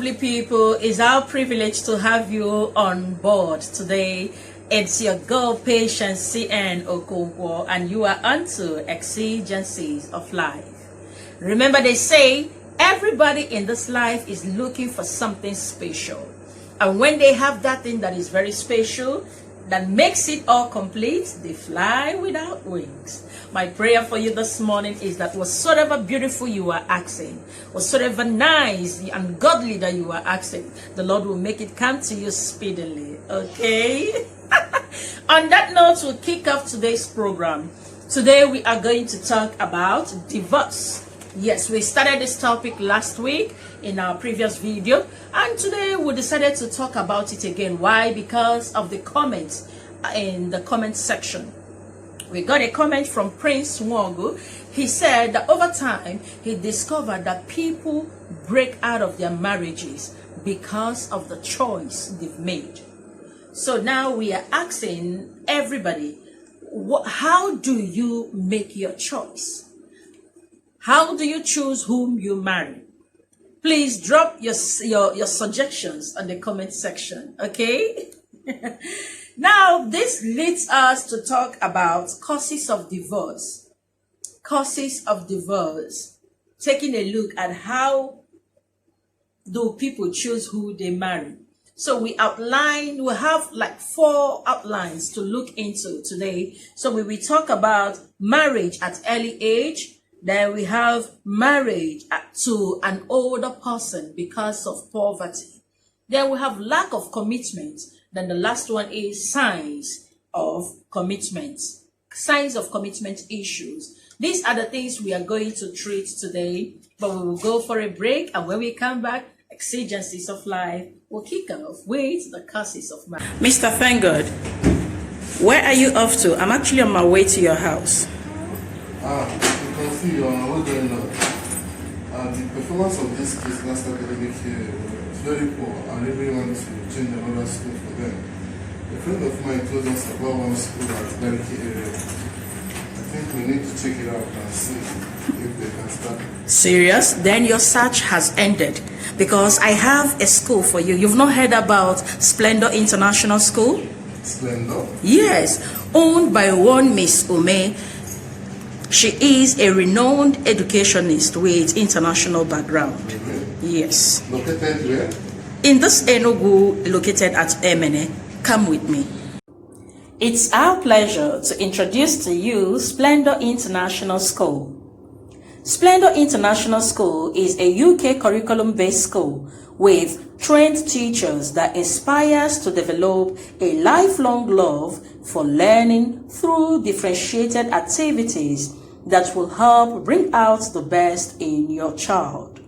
lovely people. It's our privilege to have you on board today. It's your girl, Patience CN Okonkwo, and you are onto Exigencies of Life. Remember, they say everybody in this life is looking for something special. And when they have that thing that is very special, that makes it all complete, they fly without wings. My prayer for you this morning is that whatsoever beautiful you are asking, whatsoever nice and godly that you are asking, the Lord will make it come to you speedily. Okay? On that note, we'll kick off today's program. Today we are going to talk about divorce. Yes, we started this topic last week in our previous video, and today we decided to talk about it again. Why? Because of the comments in the comment section. We got a comment from Prince Nwogu. He said that over time he discovered that people break out of their marriages because of the choice they've made. So now we are asking everybody, how do you make your choice? How do you choose whom you marry? Please drop your suggestions on the comment section, okay? Now, this leads us to talk about causes of divorce. Causes of divorce. Taking a look at how do people choose who they marry. So we have like 4 outlines to look into today. So we will talk about marriage at early age. Then we have marriage to an older person because of poverty. Then we have lack of commitment. Then the last one is signs of commitment. Signs of commitment issues. These are the things we are going to treat today. But we will go for a break. And when we come back, Exigencies of Life will kick off with the causes of marriage. Mr. Thank where are you off to? I'm actually on my way to your house. You can see what's going on. The performance of this case last academic year was very poor, and really want to change another school for them. A friend of mine told us about one school at Gariki area. I think we need to check it out and see if they can start. Serious? Then your search has ended, because I have a school for you. You've not heard about Splendor International School? Splendor? Yes, owned by one Miss Ume. She is a renowned educationist with international background. Really? Yes. Located where? In this Enugu, located at Emene. Come with me. It's our pleasure to introduce to you Splendor International School. Splendor International School is a UK curriculum-based school with trained teachers that inspires to develop a lifelong love for learning through differentiated activities that will help bring out the best in your child.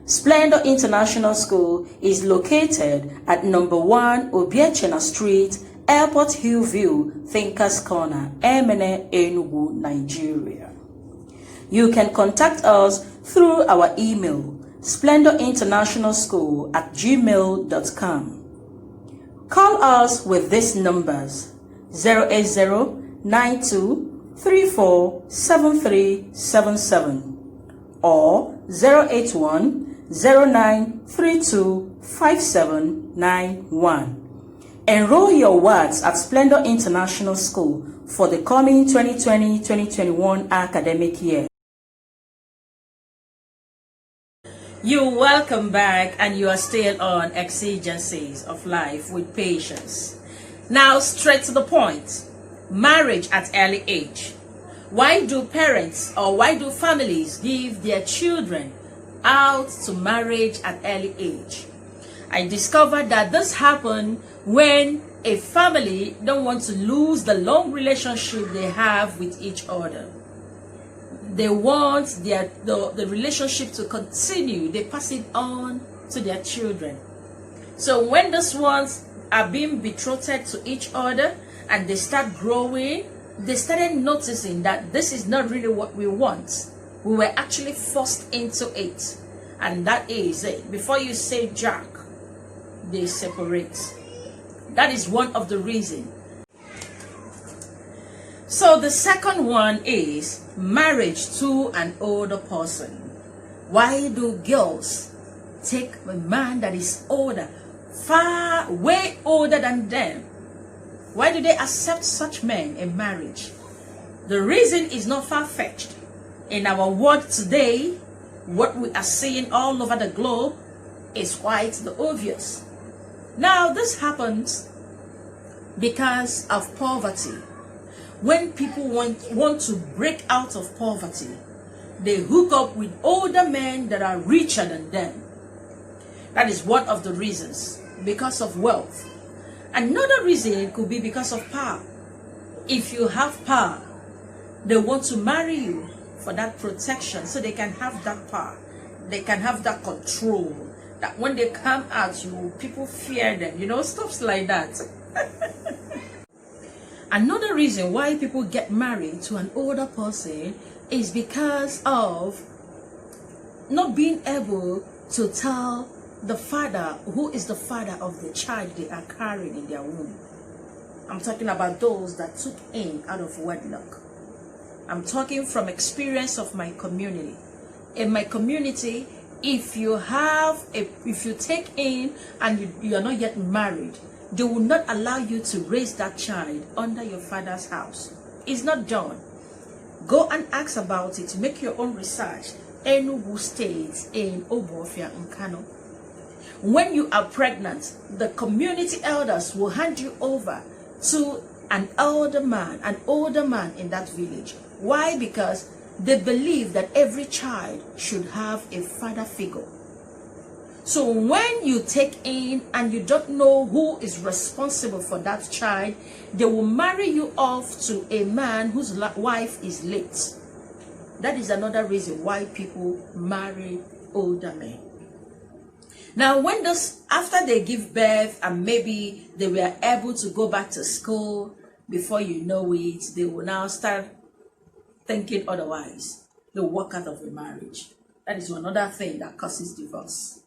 Splendor International School is located at number 1 Obiechena Street, Airport Hill View, Thinkers Corner, Emene, Enugu, Nigeria. You can contact us through our email, splendorinternationalschool@gmail.com. Call us with these numbers: 080-9234-7377 or 081-0932-5791. Enroll your words at Splendor International School for the coming 2020-2021 academic year. You're welcome back, and you are still on Exigencies of Life with Patience. Now, straight to the point. Marriage at early age. Why do parents or why do families give their children out to marriage at early age? I discovered that this happened when a family don't want to lose the long relationship they have with each other. They want the relationship to continue. They pass it on to their children. So when these ones are being betrothed to each other and they start growing, they started noticing that this is not really what we want. We were actually forced into it. And that is it. Before you say Jack, they separate. That is one of the reasons. So the second one is marriage to an older person. Why do girls take a man that is older, far, way older than them? Why do they accept such men in marriage? The reason is not far-fetched. In our world today, what we are seeing all over the globe is quite the obvious. Now, this happens because of poverty. When people want to break out of poverty, they hook up with older men that are richer than them. That is one of the reasons, because of wealth. Another reason could be because of power. If you have power, they want to marry you for that protection, so they can have that power. They can have that control. That when they come at you, people fear them. You know, stuff like that. Another reason why people get married to an older person is because of not being able to tell the father who is the father of the child they are carrying in their womb. I'm talking about those that took in out of wedlock. I'm talking from experience of my community. In my community, if you take in and you are not yet married, they will not allow you to raise that child under your father's house. It's not done. Go and ask about it. Make your own research. Enugu State in Obofia and Kano. When you are pregnant, the community elders will hand you over to an older man in that village. Why? Because they believe that every child should have a father figure. So when you take in and you don't know who is responsible for that child, they will marry you off to a man whose wife is late. That is another reason why people marry older men. Now, after they give birth and maybe they were able to go back to school, before you know it, they will now start thinking otherwise. They walk out of a marriage. That is another thing that causes divorce.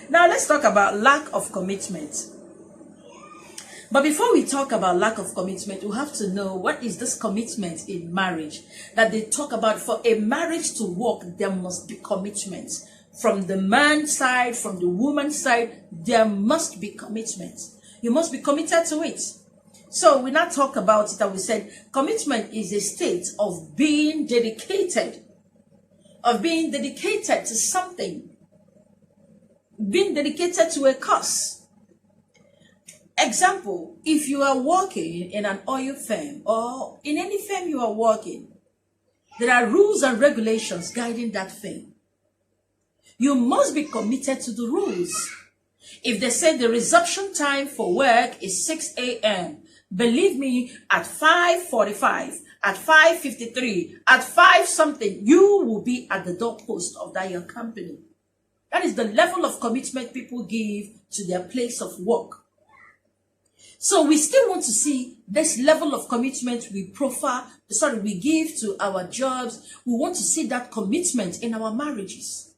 Now, let's talk about lack of commitment. But before we talk about lack of commitment, we have to know what is this commitment in marriage that they talk about. For a marriage to work, there must be commitment. From the man's side, from the woman's side, there must be commitment. You must be committed to it. So we now talk about it and we said commitment is a state of being dedicated. Of being dedicated to something. Being dedicated to a cause. Example, if you are working in an oil firm or in any firm you are working, there are rules and regulations guiding that firm. You must be committed to the rules. If they say the resumption time for work is 6 a.m., believe me, at 5:45, at 5:53, at 5 something, you will be at the doorpost of that your company. That is the level of commitment people give to their place of work. So we still want to see this level of commitment we give to our jobs. We want to see that commitment in our marriages.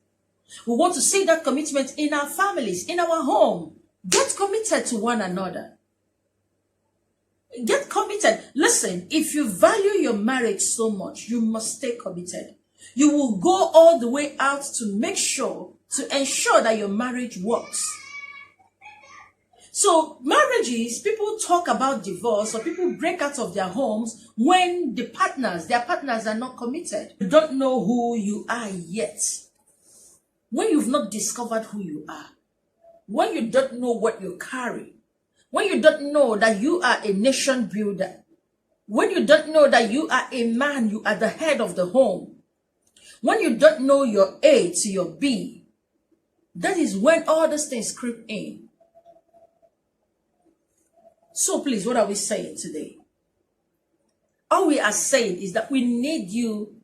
We want to see that commitment in our families, in our home. Get committed to one another. Get committed. Listen, if you value your marriage so much, you must stay committed. You will go all the way out to ensure that your marriage works. So marriages, people talk about divorce or people break out of their homes when their partners are not committed. You don't know who you are yet. When you've not discovered who you are. When you don't know what you carry. When you don't know that you are a nation builder. When you don't know that you are a man, you are the head of the home. When you don't know your A to your B. That is when all these things creep in. So please, what are we saying today? All we are saying is that we need you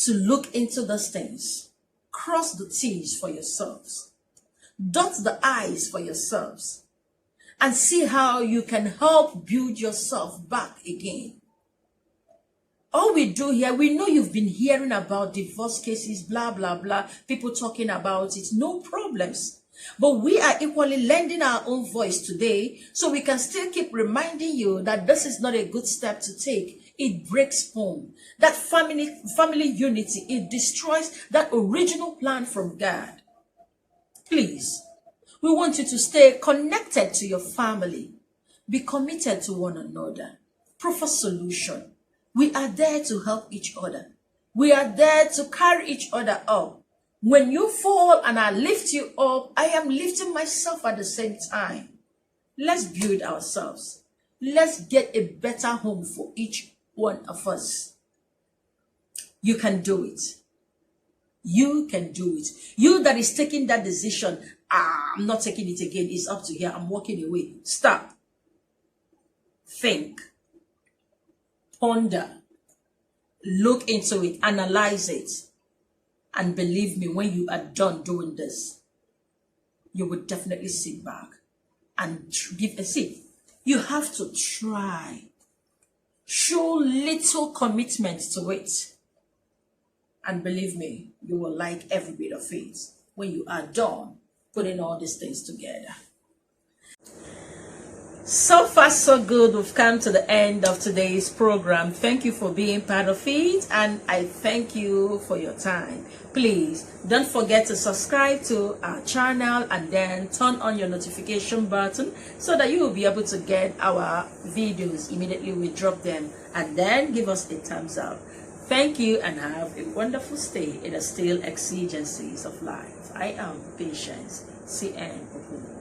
to look into those things. Cross the T's for yourselves. Dot the I's for yourselves. And see how you can help build yourself back again. All we do here, we know you've been hearing about divorce cases, blah, blah, blah. People talking about it, no problems. But we are equally lending our own voice today so we can still keep reminding you that this is not a good step to take It breaks home. That family unity, it destroys that original plan from God. Please, we want you to stay connected to your family. Be committed to one another. Prefer solution. We are there to help each other. We are there to carry each other up. When you fall and I lift you up, I am lifting myself at the same time. Let's build ourselves. Let's get a better home for each one of us. You can do it. You can do it. You that is taking that decision, I'm not taking it again. It's up to here. I'm walking away. Stop. Think. Ponder. Look into it. Analyze it. And believe me, when you are done doing this, you will definitely sit back and give a seat. You have to try. Show little commitment to it. And believe me, you will like every bit of it when you are done putting all these things together. So far, so good. We've come to the end of today's program. Thank you for being part of it, and I thank you for your time. Please don't forget to subscribe to our channel and then turn on your notification button so that you will be able to get our videos immediately we drop them, and then give us a thumbs up. Thank you and have a wonderful stay in the still exigencies of life. I am Patience CN.